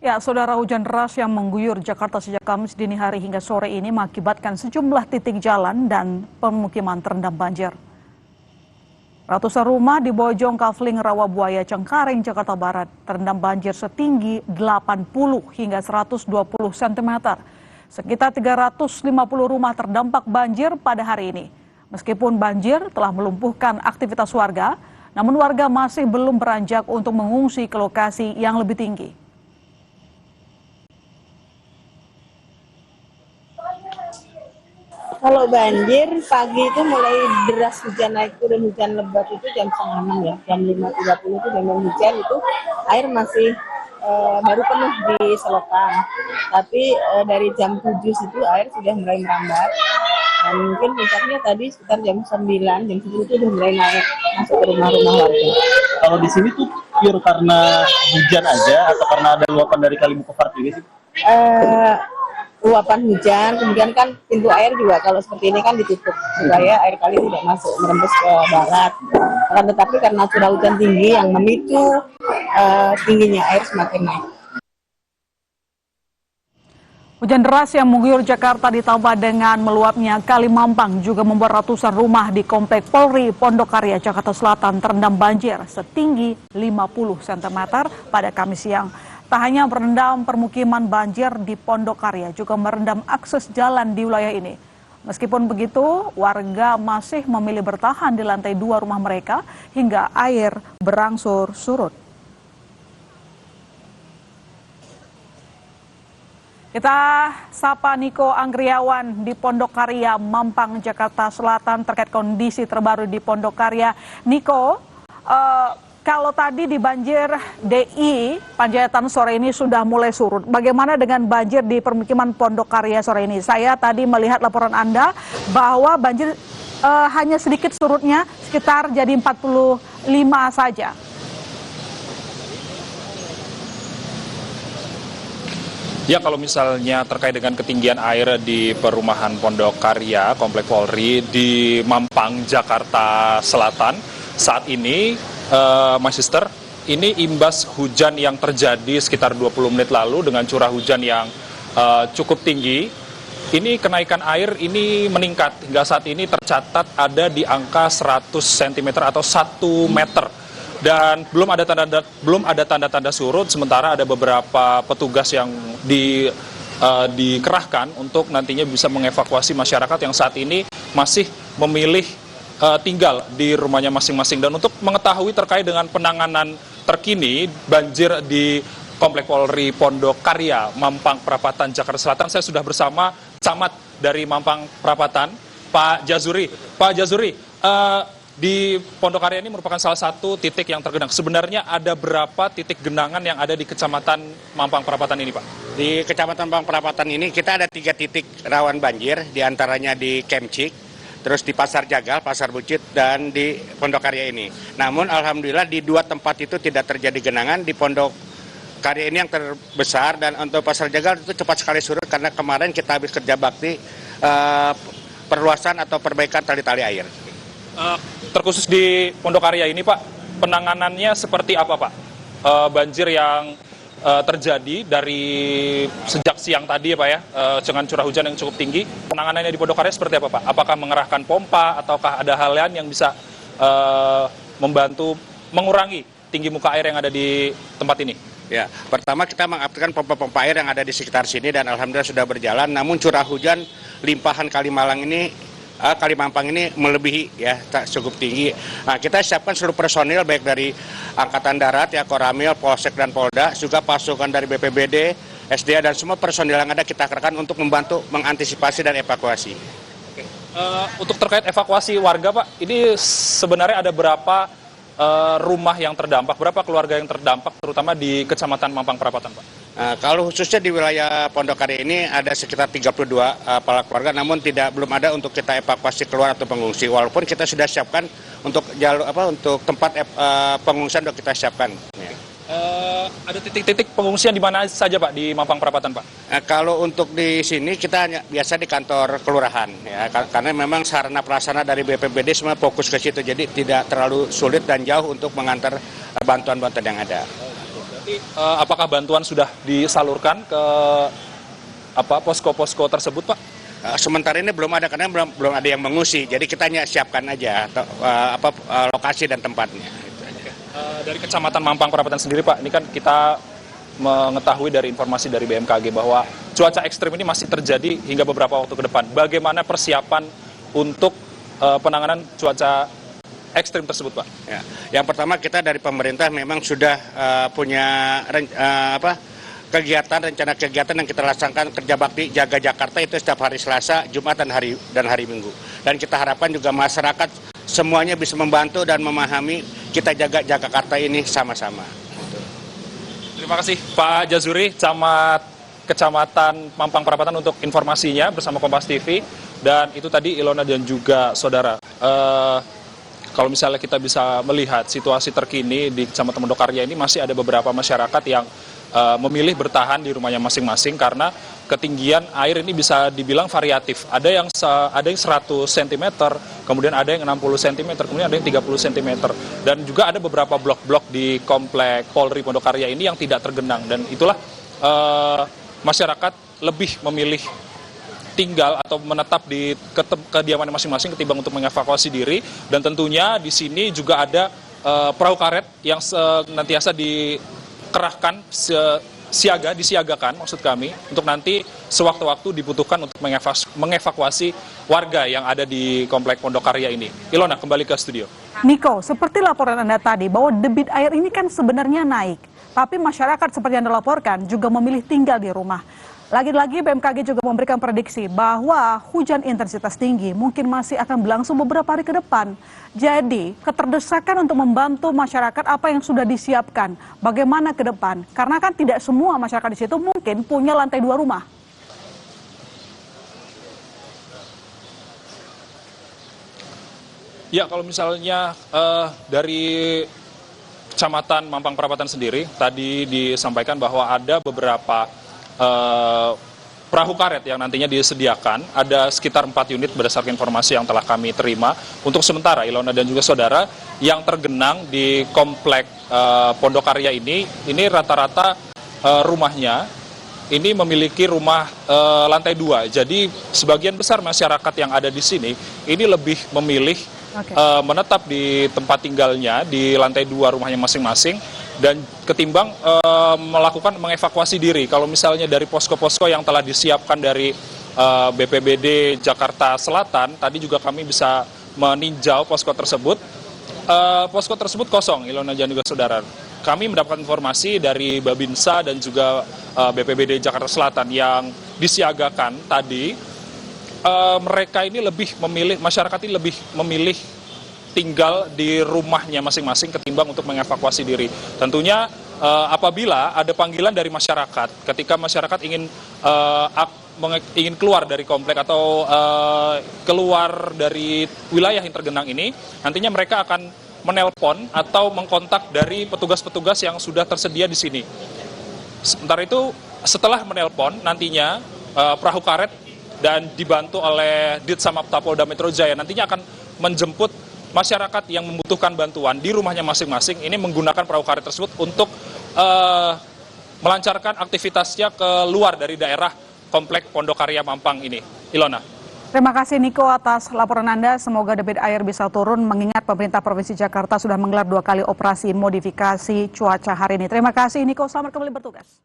Ya, saudara, hujan deras yang mengguyur Jakarta sejak Kamis dini hari hingga sore ini mengakibatkan sejumlah titik jalan dan pemukiman terendam banjir. Ratusan rumah di Bojong Kafling, Rawabuaya, Cengkareng, Jakarta Barat terendam banjir setinggi 80 hingga 120 cm. Sekitar 350 rumah terdampak banjir pada hari ini. Meskipun banjir telah melumpuhkan aktivitas warga, namun warga masih belum beranjak untuk mengungsi ke lokasi yang lebih tinggi. Kalau banjir pagi itu mulai deras hujan naik turun hujan lebat itu jam 5:30 ya, jam 5:30 itu jam hujan itu air masih baru penuh di selokan. Tapi dari jam 7 itu air sudah mulai merambat dan mungkin puncaknya tadi sekitar jam 9, jam 10 itu sudah mulai naik masuk ke rumah-rumah warga. Kalau di sini tuh pure karena hujan aja atau karena ada luapan dari Kali Bukopart juga sih? Luapan hujan, kemudian kan pintu air juga kalau seperti ini kan ditutup supaya air kali tidak masuk merembes ke barat. Akan tetapi karena curah hujan tinggi yang memicu tingginya air semakin naik. Hujan deras yang mengguyur Jakarta ditambah dengan meluapnya Kali Mampang juga membuat ratusan rumah di Komplek Polri Pondok Karya, Jakarta Selatan terendam banjir setinggi 50 cm pada Kamis siang. Tak hanya merendam permukiman, banjir di Pondok Karya juga merendam akses jalan di wilayah ini. Meskipun begitu, warga masih memilih bertahan di lantai 2 rumah mereka hingga air berangsur surut. Kita sapa Niko Anggriawan di Pondok Karya, Mampang, Jakarta Selatan terkait kondisi terbaru di Pondok Karya. Niko, kalau tadi di banjir DI Panjaitan sore ini sudah mulai surut, bagaimana dengan banjir di permukiman Pondok Karya sore ini? Saya tadi melihat laporan Anda bahwa banjir hanya sedikit surutnya, sekitar jadi 45 saja. Ya, kalau misalnya terkait dengan ketinggian air di perumahan Pondok Karya, Komplek Polri di Mampang, Jakarta Selatan, saat ini My Sister, ini imbas hujan yang terjadi sekitar 20 menit lalu dengan curah hujan yang cukup tinggi. Ini kenaikan air ini meningkat hingga saat ini tercatat ada di angka 100 cm atau 1 meter. Dan belum ada tanda-tanda surut, sementara ada beberapa petugas yang dikerahkan untuk nantinya bisa mengevakuasi masyarakat yang saat ini masih memilih tinggal di rumahnya masing-masing. Dan untuk mengetahui terkait dengan penanganan terkini banjir di Komplek Polri Pondok Karya, Mampang Perapatan, Jakarta Selatan, saya sudah bersama Camat dari Mampang Perapatan, Pak Jazuri. Pak Jazuri, di Pondok Karya ini merupakan salah satu titik yang tergenang. Sebenarnya ada berapa titik genangan yang ada di Kecamatan Mampang Perapatan ini, Pak? Di Kecamatan Mampang Perapatan ini kita ada 3 titik rawan banjir, diantaranya di Kemcik, terus di Pasar Jagal, Pasar Bucit, dan di Pondok Karya ini. Namun alhamdulillah di 2 tempat itu tidak terjadi genangan. Di Pondok Karya ini yang terbesar, dan untuk Pasar Jagal itu cepat sekali surut karena kemarin kita habis kerja bakti perluasan atau perbaikan tali-tali air. Terkhusus di Pondok Karya ini, Pak, penanganannya seperti apa, Pak? Banjir yang terjadi dari sejak siang tadi ya, Pak, ya, dengan curah hujan yang cukup tinggi, penanganannya di Pondok Karya seperti apa, Pak? Apakah mengerahkan pompa ataukah ada hal lain yang bisa membantu mengurangi tinggi muka air yang ada di tempat ini? Ya, pertama kita mengaktifkan pompa-pompa air yang ada di sekitar sini dan alhamdulillah sudah berjalan. Namun curah hujan limpahan Kali Mampang ini melebihi, ya, cukup tinggi. Nah, kita siapkan seluruh personil baik dari Angkatan Darat, ya, Koramil, Polsek dan Polda, juga pasukan dari BPBD, SDA, dan semua personil yang ada kita kerahkan untuk membantu mengantisipasi dan evakuasi. Untuk terkait evakuasi warga, Pak, ini sebenarnya ada berapa rumah yang terdampak, berapa keluarga yang terdampak, terutama di Kecamatan Mampang Perapatan, Pak? Kalau khususnya di wilayah Pondok Karya ini ada sekitar 32 kepala keluarga, namun belum ada untuk kita evakuasi keluar atau pengungsi. Walaupun kita sudah siapkan untuk untuk tempat pengungsian sudah kita siapkan. Ya. Ada titik-titik pengungsian di mana saja, Pak, di Mampang Perapatan, Pak? Kalau untuk di sini kita hanya biasa di kantor kelurahan, ya, karena memang sarana prasarana dari BPBD semua fokus ke situ, jadi tidak terlalu sulit dan jauh untuk mengantar bantuan-bantuan yang ada. Nanti apakah bantuan sudah disalurkan ke posko-posko tersebut, Pak? Sementara ini belum ada karena belum ada yang mengungsi. Jadi kita hanya siapkan aja lokasi dan tempatnya. Itu aja. Dari Kecamatan Mampang Perapatan sendiri, Pak, ini kan kita mengetahui dari informasi dari BMKG bahwa cuaca ekstrim ini masih terjadi hingga beberapa waktu ke depan. Bagaimana persiapan untuk penanganan cuaca ekstrim tersebut, Pak? Ya. Yang pertama kita dari pemerintah memang sudah punya rencana kegiatan yang kita laksanakan kerja bakti Jaga Jakarta itu setiap hari Selasa, Jumat dan hari Minggu. Dan kita harapkan juga masyarakat semuanya bisa membantu dan memahami kita jaga Jakarta ini sama-sama. Terima kasih Pak Jazuri, Kecamatan Mampang Perapatan untuk informasinya bersama Kompas TV. Dan itu tadi Ilona dan juga saudara. Kalau misalnya kita bisa melihat situasi terkini di Kecamatan Pondokarya ini masih ada beberapa masyarakat yang memilih bertahan di rumahnya masing-masing karena ketinggian air ini bisa dibilang variatif. Ada yang 100 cm, kemudian ada yang 60 cm, kemudian ada yang 30 cm. Dan juga ada beberapa blok-blok di komplek Polri Pondokarya ini yang tidak tergenang. Dan itulah masyarakat lebih memilih tinggal atau menetap di kediaman masing-masing ketimbang untuk mengevakuasi diri. Dan tentunya di sini juga ada perahu karet yang senantiasa dikerahkan disiagakan maksud kami untuk nanti sewaktu-waktu dibutuhkan untuk mengevakuasi warga yang ada di komplek Pondokarya ini. Ilona, kembali ke studio. Niko, seperti laporan Anda tadi bahwa debit air ini kan sebenarnya naik, tapi masyarakat seperti yang Anda laporkan juga memilih tinggal di rumah. Lagi-lagi BMKG juga memberikan prediksi bahwa hujan intensitas tinggi mungkin masih akan berlangsung beberapa hari ke depan. Jadi, keterdesakan untuk membantu masyarakat apa yang sudah disiapkan, bagaimana ke depan? Karena kan tidak semua masyarakat di situ mungkin punya lantai 2 rumah. Ya, kalau misalnya dari Kecamatan Mampang Perapatan sendiri, tadi disampaikan bahwa ada beberapa perahu karet yang nantinya disediakan, ada sekitar 4 unit berdasarkan informasi yang telah kami terima. Untuk sementara, Ilona dan juga saudara, yang tergenang di komplek Pondokarya ini rata-rata rumahnya ini memiliki rumah lantai 2. Jadi sebagian besar masyarakat yang ada di sini ini lebih memilih menetap di tempat tinggalnya di lantai 2 rumahnya masing-masing dan ketimbang melakukan mengevakuasi diri. Kalau misalnya dari posko-posko yang telah disiapkan dari BPBD Jakarta Selatan, tadi juga kami bisa meninjau posko tersebut. Posko tersebut kosong, Ilona dan juga saudara. Kami mendapatkan informasi dari Babinsa dan juga BPBD Jakarta Selatan yang disiagakan tadi. Mereka ini masyarakat ini lebih memilih tinggal di rumahnya masing-masing ketimbang untuk mengevakuasi diri. Tentunya apabila ada panggilan dari masyarakat, ketika masyarakat ingin keluar dari komplek atau keluar dari wilayah yang tergenang ini, nantinya mereka akan menelpon atau mengkontak dari petugas-petugas yang sudah tersedia di sini. Sementara itu, setelah menelpon, nantinya perahu karet dan dibantu oleh Ditsamapta Polda Metro Jaya nantinya akan menjemput masyarakat yang membutuhkan bantuan di rumahnya masing-masing ini menggunakan perahu karet tersebut untuk melancarkan aktivitasnya keluar dari daerah komplek Pondokarya Mampang ini. Ilona. Terima kasih Niko atas laporan Anda. Semoga debit air bisa turun mengingat pemerintah Provinsi Jakarta sudah menggelar 2 kali operasi modifikasi cuaca hari ini. Terima kasih Niko, selamat kembali bertugas.